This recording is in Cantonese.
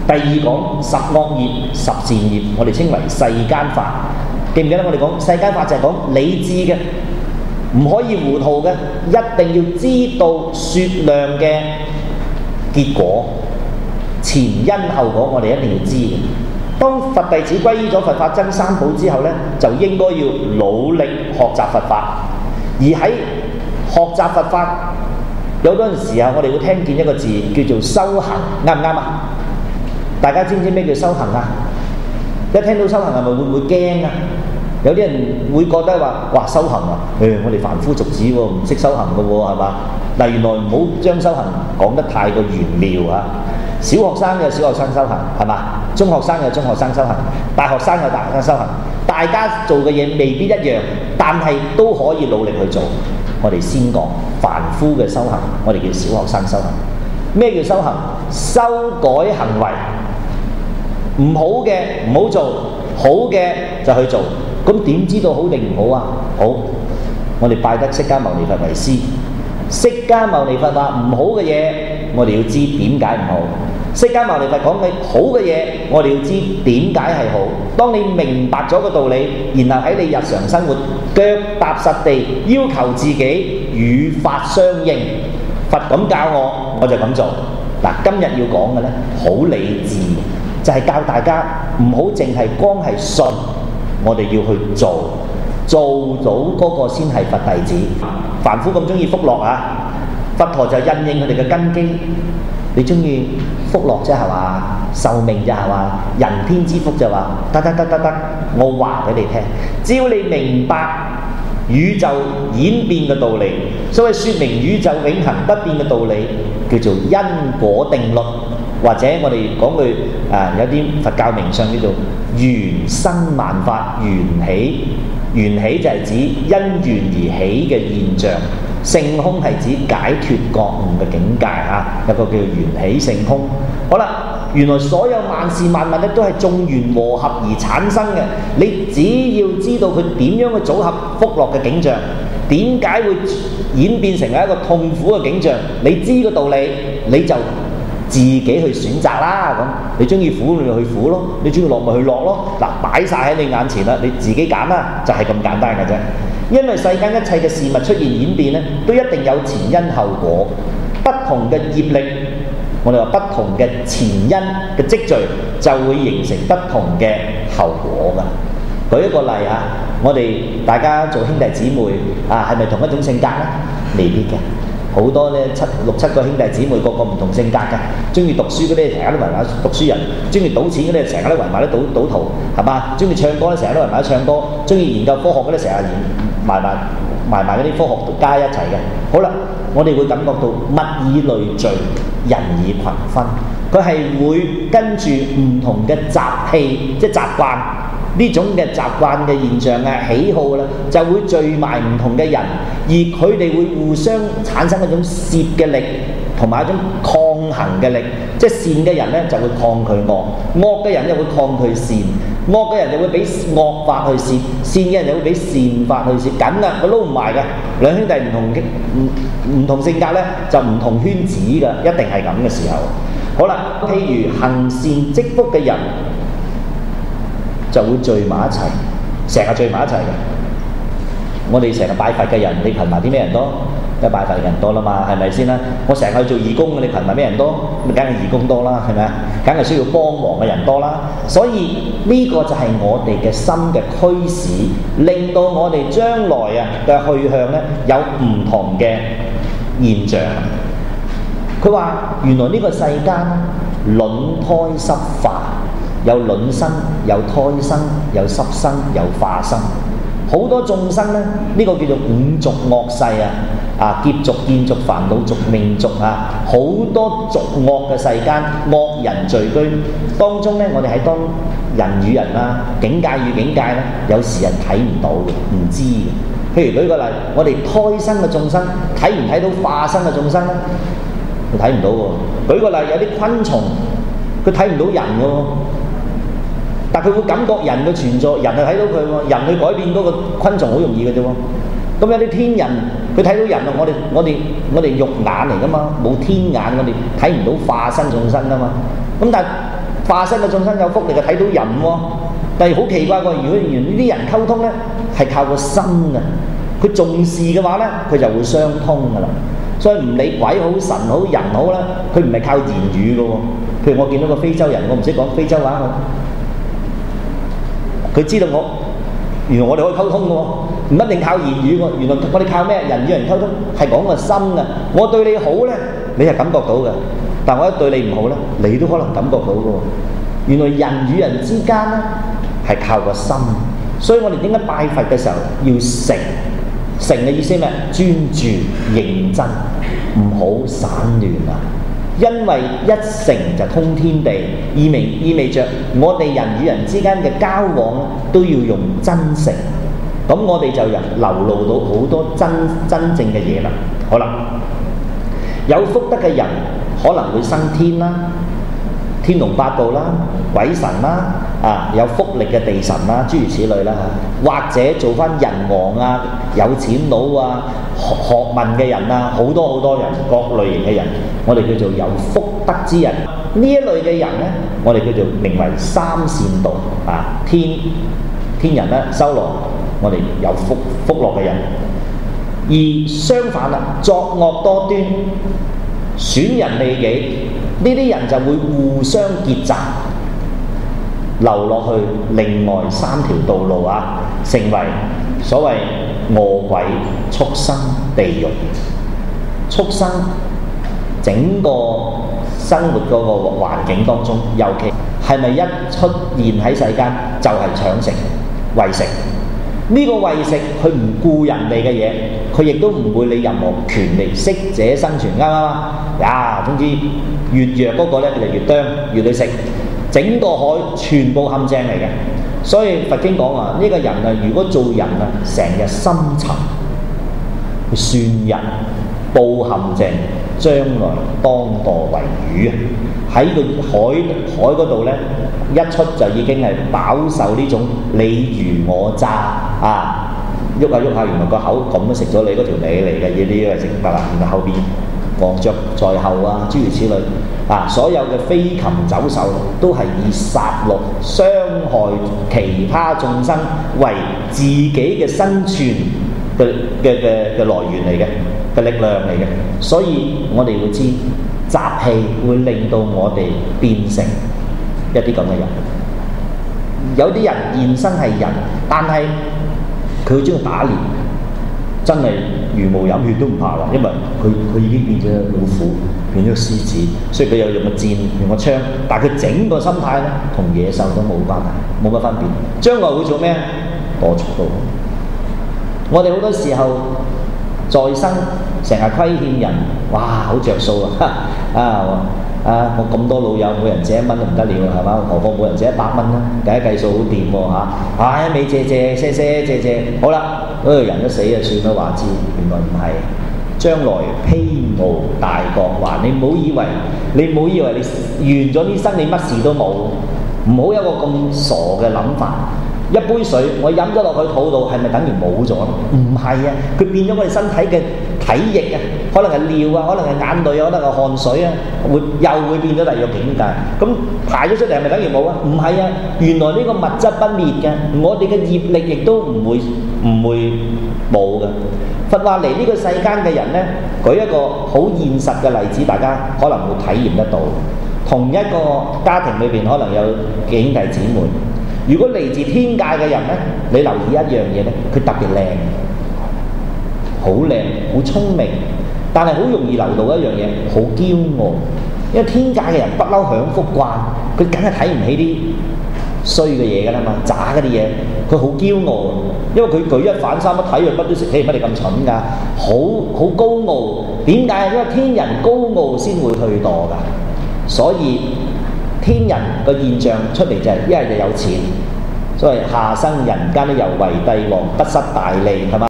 第二講十惡業、十善業，我哋稱為世間法。記唔記得我哋講世間法就係講理智嘅，唔可以糊塗嘅，一定要知道雪亮嘅結果，前因後果我哋一定要知嘅。當佛弟子歸依咗佛法僧三寶之後呢，就應該要努力學習佛法。而喺學習佛法，有嗰陣時候我哋會聽見一個字叫做修行，啱唔啱啊？大家知唔知咩叫修行啊？一聽到修行係咪會唔會驚啊？有啲人會覺得話：哇，修行啊！我哋凡夫俗子喎，唔識修行嘅喎，係嘛？嗱，原來唔好將修行講得太過玄妙啊！小學生有小學生修行，係嘛？中學生有中學生修行，大學生有大學生修行。大家做嘅嘢未必一樣，但係都可以努力去做。我哋先講凡夫嘅修行，我哋叫小學生修行。咩叫修行？修改行為，唔好嘅唔好做，好嘅就去做。咁點知道好定唔好啊？好，我哋拜得釋迦牟尼佛為師。釋迦牟尼佛話唔好嘅嘢，我哋要知點解唔好。釋迦牟尼佛講嘅好嘅嘢，我哋要知點解係好。當你明白咗個道理，然後喺你日常生活腳踏實地要求自己與法相應。佛咁教我，我就咁做。嗱，今日要講嘅呢，好理智，就係教大家唔好淨係光係信。我哋要去做，做到嗰個先係佛弟子。凡夫咁中意福樂啊，佛陀就因應佢哋嘅根基。你中意福樂啫係嘛？壽命啫係嘛？人天之福就話得，我話俾你聽，只要你明白宇宙演變嘅道理，所謂説明宇宙永恆不變嘅道理，叫做因果定律。或者我哋講句有啲佛教名相叫做緣生萬法，緣起，緣起就係指因緣而起嘅現象，性空係指解脫覺悟嘅境界啊，有個叫緣起性空。好啦，原來所有萬事萬物咧都係眾緣和合而產生嘅，你只要知道佢點樣去組合福樂嘅景象，點解會演變成為一個痛苦嘅景象，你知個道理，你就自己去選擇啦。咁你中意苦你就去苦咯，你中意樂咪去樂咯。嗱，擺晒喺你眼前啦，你自己揀啦，就係咁簡單嘅啫。因為世間一切嘅事物出現演變咧，都一定有前因後果，不同嘅業力，我哋話不同嘅前因嘅積聚，就會形成不同嘅後果㗎。舉一個例啊，我哋大家做兄弟姊妹啊，係咪同一種性格咧？未必嘅。好多咧六七個兄弟姊妹，個個唔同性格嘅。中意讀書嗰啲成日都圍埋讀書人，中意賭錢嗰啲成日都圍埋啲賭徒，係嘛？中意唱歌咧成日都圍埋唱歌，中意研究科學嗰啲成日埋嗰啲科學家一齊嘅。好啦，我哋會感覺到物以類聚，人以群分。佢係會跟住唔同嘅習氣，即係習慣呢種嘅習慣嘅現象啊、喜好啦，就會聚埋唔同嘅人，而佢哋會互相產生一種攝嘅力，同埋一種抗衡嘅力。即係善嘅人咧就會抗拒惡，惡嘅人就會抗拒善，惡嘅人就會俾惡法去攝，善嘅人就會俾善法去攝。緊啦，佢撈唔埋嘅。兩兄弟唔同性格咧，就唔同圈子㗎，一定係咁嘅時候。好啦，譬如行善積福嘅人就會聚埋一齊，成日聚埋一齊嘅。我哋成日拜佛嘅人，你群埋啲咩人多？因為拜佛嘅人多啦嘛，係咪先啦？我成日去做義工嘅，你群埋咩人多？咁梗係義工多啦，係咪啊？梗係需要幫忙嘅人多啦。所以呢個就係我哋嘅心嘅驅使，令到我哋將來嘅去向咧有唔同嘅現象。佢話原來呢個世間卵胎濕化，有卵生，有胎生，有濕生，有化生。好多眾生咧，呢個叫做五濁惡世劫濁、見濁、煩惱濁、命濁啊，好多濁惡嘅世間，惡人聚居當中咧，我哋喺當人與人境界與境界咧，有時人睇唔到嘅，唔知嘅。譬如舉個例，我哋胎生嘅眾生睇唔睇到化生嘅眾生咧？佢睇唔到喎。舉個例，有啲昆蟲佢睇唔到人嘅喎，但佢會感覺人嘅存在，人係睇到佢喎，人去改變嗰個昆蟲好容易嘅啫喎。咁有啲天人佢睇到人啊，我哋肉眼嚟噶嘛，冇天眼，我哋睇唔到化身眾生噶嘛。咁但係化身嘅眾生有福，你就睇到人喎。但係好奇怪喎，如果原來呢啲人溝通咧係靠個心嘅，佢重視嘅話咧，佢就會相通噶啦。所以唔理鬼好神好人好啦，佢唔係靠言語嘅喎。譬如我見到個非洲人，我唔識講非洲話，佢知道原來我哋可以溝通嘅喎，唔一定靠言語喎。原來我哋靠咩？人與人溝通係講個心嘅。我對你好咧，你係感覺到嘅；但我一對你唔好咧，你都可能感覺到嘅喎。原來人與人之間咧係靠個心，所以我哋點解拜佛嘅時候要誠？誠嘅意思咩？專注、認真，唔好散亂啊！因為一誠就通天地，意味着我哋人與人之間嘅交往都要用真誠，咁我哋就流露到好多真正嘅嘢啦。好啦，有福德嘅人可能會升天啦，天龍八部啦、鬼神啦、有福力嘅地神啦，諸如此類啦，或者做翻人王啊、有錢佬啊、學問嘅人啊，好多人，各類型嘅人，我哋叫做有福德之人。呢一類嘅人呢，我哋叫做名為三善道啊，天人啦、修羅，我哋有福樂嘅人。而相反啦，作惡多端、損人利己，呢啲人就會互相結集，流落去另外三條道路啊，成為所謂餓鬼、畜生、地獄。畜生整個生活嗰個環境當中，尤其係咪一出現喺世間就係搶食、為食？呢個為食佢唔顧人哋嘅嘢，佢亦都唔會理任何權利，適者生存，啱唔啱啊？總之越弱嗰個咧，佢就越啄，越去食，整個海全部陷阱嚟嘅。所以佛經講話，呢個人啊，如果做人啊，成日深沉，去算人、佈陷阱，將來當墮為魚啊！喺個海嗰度咧，一出就已經係飽受呢種你虞我詐啊！喐下，原來個口咁都食咗你嗰條脷嚟嘅，呢個係食得啦。然後後邊黃雀在後啊，諸如此類啊，所有嘅飛禽走獸都係以殺戮傷害其他眾生為自己嘅生存嘅來源嚟嘅，嘅力量嚟嘅。所以我哋會知習氣會令到我哋變成一啲咁嘅人。有啲人現生係人，但係佢好中意打獵，真係茹毛飲血都唔怕啦，因為佢已經變咗老虎，變咗獅子，所以佢有用個箭，用個槍，但係佢整個心態咧，同野獸都冇關係，冇乜分別。將來會做咩？墮畜道。我哋好多時候在生成日虧欠人，哇，好着數啊！我咁多老友，每人借1蚊都唔得了，係嘛？何況每人借100蚊啦，計數好掂喎嚇！未借，好啦，嗰個人都死啊，算啦，話知原來唔係，將來披無大國還。你唔好以為你完咗呢生你乜事都冇，唔好有個咁傻嘅諗法。一杯水我飲咗落去肚度，係咪等於冇咗？唔係啊，佢變咗我哋身體嘅體液啊，可能係尿啊，可能係眼淚啊，可能係汗水啊，又會變咗第二個境界。咁排咗出嚟係咪等於冇啊？唔係啊，原來呢個物質不滅嘅，我哋嘅業力亦都唔會冇嘅。佛話嚟呢個世間嘅人呢，舉一個好現實嘅例子，大家可能會體驗得到。同一個家庭裏邊可能有幾兄弟姊妹。如果嚟自天界嘅人呢，你留意一樣嘢呢，佢特別靚，好靚，好聰明，但係好容易流露一樣嘢，好驕傲。因為天界嘅人不嬲享福慣，佢梗係睇唔起啲衰嘅嘢㗎啦嘛，渣嗰啲嘢，佢好驕傲。因為佢舉一反三，一睇佢乜都食，乜你咁蠢㗎？好高傲。點解？因為天人高傲先會退墮㗎，所以天人個現象出嚟就係一係就有錢，所謂下生人間都猶為帝王，不失大利，係嘛？